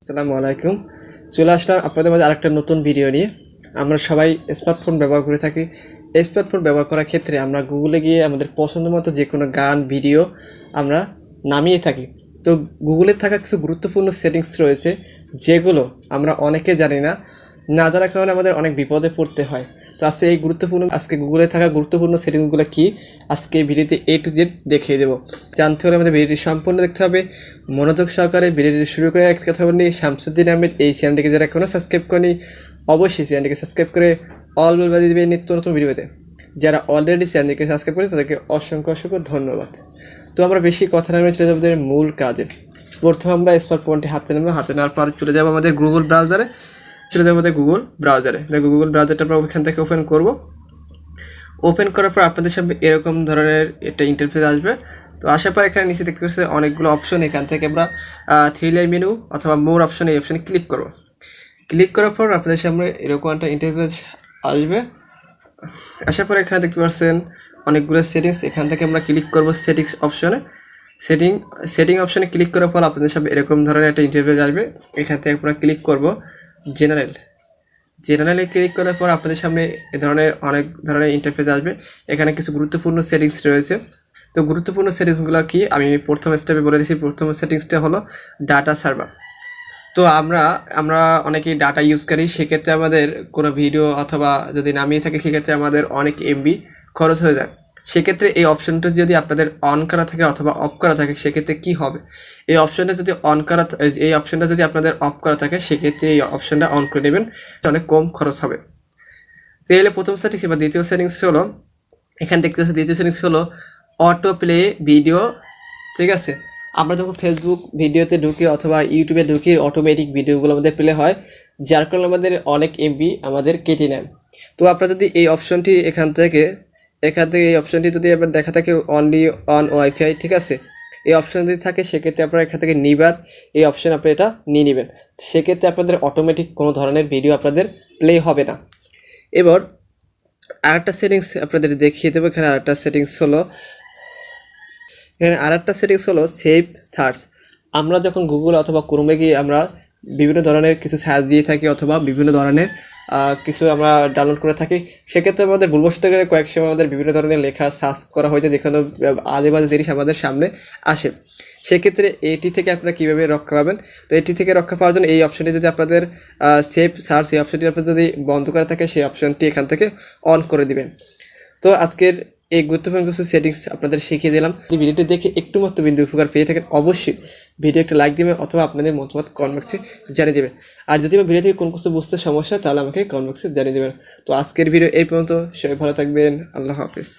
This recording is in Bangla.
আসসালামু আলাইকুম। চলে আসলাম আপনাদের মাঝে আরেকটা নতুন ভিডিও নিয়ে। আমরা সবাই স্মার্টফোন ব্যবহার করে থাকি। এই স্মার্টফোন ব্যবহার করার ক্ষেত্রে আমরা গুগলে গিয়ে আমাদের পছন্দ মতো যে কোনো গান ভিডিও আমরা নামিয়ে থাকি। তো গুগলে থাকা কিছু গুরুত্বপূর্ণ সেটিংস রয়েছে যেগুলো আমরা অনেকে জানি না, না জানার কারণে আমাদের অনেক বিপদে পড়তে হয়। তো আজকে গুগলে থাকা গুরুত্বপূর্ণ সেটিংসগুলো কি আজকে এই ভিডিওতে A to Z দেখিয়ে দেবো। জানতে হলে আমাদের ভিডিওটি সম্পূর্ণ দেখতে হবে, মনোযোগ সহকারে ভিডিওটি শুরু করে একটা কথা বলি, শামসুদ্দিন আহমেদ এই চ্যানেলটিকে যারা এখনও সাবস্ক্রাইব করেনি অবশ্যই চ্যানেলটিকে সাবস্ক্রাইব করে অল বেল বাজিয়ে দেবে নিত্য নতুন ভিডিওতে। যারা অলরেডি চ্যানেলটিকে সাবস্ক্রাইব করে তাদেরকে অসংখ্য ধন্যবাদ। তো আমরা বেশি কথা না বলে চলে যাবো আমাদের মূল কাজে। প্রথমে আমরা স্মার্টফোনটি হাতে নেব, হাতে নেওয়ার পর চলে যাবো আমাদের গুগল ব্রাউজারে। গুগল ব্রাউজারটা আমরা ওখান থেকে ওপেন করব। ওপেন করার পর আপনাদের সামনে এরকম ধরনের একটা ইন্টারফেস আসবে। তো আসার পর এখানে নিচে দেখতে পাচ্ছি অনেকগুলো অপশন। এখান থেকে আমরা থ্রি লাইন মেনু অথবা মোর অপশন, এই অপশানে ক্লিক করব। ক্লিক করার পর আপনাদের সামনে এরকম একটা ইন্টারফেস আসবে। আসার পর এখানে দেখতে পাচ্ছেন অনেকগুলো সেটিংস। এখান থেকে আমরা ক্লিক করব সেটিংস অপশনে। সেটিং অপশনে ক্লিক করার পর আপনাদের সামনে এরকম ধরনের একটা ইন্টারফেস আসবে। এখান থেকে আমরা ক্লিক করব জেনারেলে ক্লিক করার পর আপনাদের সামনে অনেক ধরনের ইন্টারফেস আসবে। এখানে কিছু গুরুত্বপূর্ণ সেটিংস রয়েছে। তো গুরুত্বপূর্ণ সেটিংসগুলো কি আমি প্রথম স্টেপে বলে দিচ্ছি। প্রথম সেটিংসটা হলো ডাটা সার্ভার। তো আমরা অনেকেই ডাটা ইউজ করি, সেক্ষেত্রে আমাদের কোনো ভিডিও অথবা যদি নামিয়ে থাকে সেক্ষেত্রে আমাদের অনেক এমবি খরচ হয়ে যায়। সেক্ষেত্রে এই অপশনটা যদি আপনাদের অন করা থাকে অথবা অফ করা থাকে সেক্ষেত্রে কি হবে, এই অপশনটা যদি আপনাদের অফ করা থাকে সেক্ষেত্রে এই অপশনটা অন করে নেবেন, অনেক কম খরচ হবে। তো এলে প্রথম সেটিংস। এবার দ্বিতীয় সেটিংস হলো, এখানে দেখতে পাচ্ছি দ্বিতীয় সেটিংস হলো অটো প্লে ভিডিও। ঠিক আছে, আমরা যখন ফেসবুক ভিডিওতে ঢুকি অথবা ইউটিউবে ঢুকি অটোমেটিক ভিডিওগুলো আমাদের প্লে হয়, যার কারণে আমাদের অনেক এমবি আমাদের কেটে নেয়। তো আপনারা যদি এই অপশনটি এখান থেকে এই অপশনটি যদি আপনার দেখা থাকে অনলি অন ওয়াইফাই, ঠিক আছে, এই অপশন যদি থাকে সেক্ষেত্রে আপনারা এখান থেকে নিবার এই অপশন আপনি এটা নিয়ে নেবেন। সেক্ষেত্রে আপনাদের অটোমেটিক কোনো ধরনের ভিডিও আপনাদের প্লে হবে না। এবার আরেকটা সেটিংস আপনাদের দেখিয়ে দেবো। এখানে আরেকটা সেটিংস হলো সেভ সার্চ। আমরা যখন গুগল অথবা ক্রোমে গিয়ে আমরা বিভিন্ন ধরনের কিছু সার্চ দিয়ে থাকি অথবা বিভিন্ন ধরনের কিছু আমরা ডাউনলোড করে থাকি, সেক্ষেত্রে আমাদের ভুলবশত করে কয়েক সময় আমাদের বিভিন্ন ধরনের লেখা সার্চ করা হয়তো, যেখানে আজেবাজে জিনিস আমাদের সামনে আসে। সেক্ষেত্রে এটি থেকে আপনারা কীভাবে রক্ষা পাবেন? তো এটি থেকে রক্ষা পাওয়ার জন্য এই অপশনটি যদি আপনাদের সেভ সার্চ, এই অপশনটি আপনার যদি বন্ধ করা থাকে সেই অপশনটি এখান থেকে অন করে দিবেন। তো আজকের এই গুরুত্বপূর্ণ কিছু সেটিংস আপনাদের শিখিয়ে দিলাম। যদি ভিডিওটি দেখে একটু মাত্র বিন্দু উপকার পেয়ে থাকেন অবশ্যই ভিডিও একটা লাইক দিবেন অথবা আপনাদের মতামত কমেন্ট বক্সে জানিয়ে দেবেন। আর যদি আমার ভিডিও থেকে কোনো কিছু বুঝতে সমস্যা তাহলে আমাকে কমেন্ট বক্সে জানিয়ে দেবেন। তো আজকের ভিডিও এই পর্যন্ত, সবাই ভালো থাকবেন। আল্লাহ হাফেজ।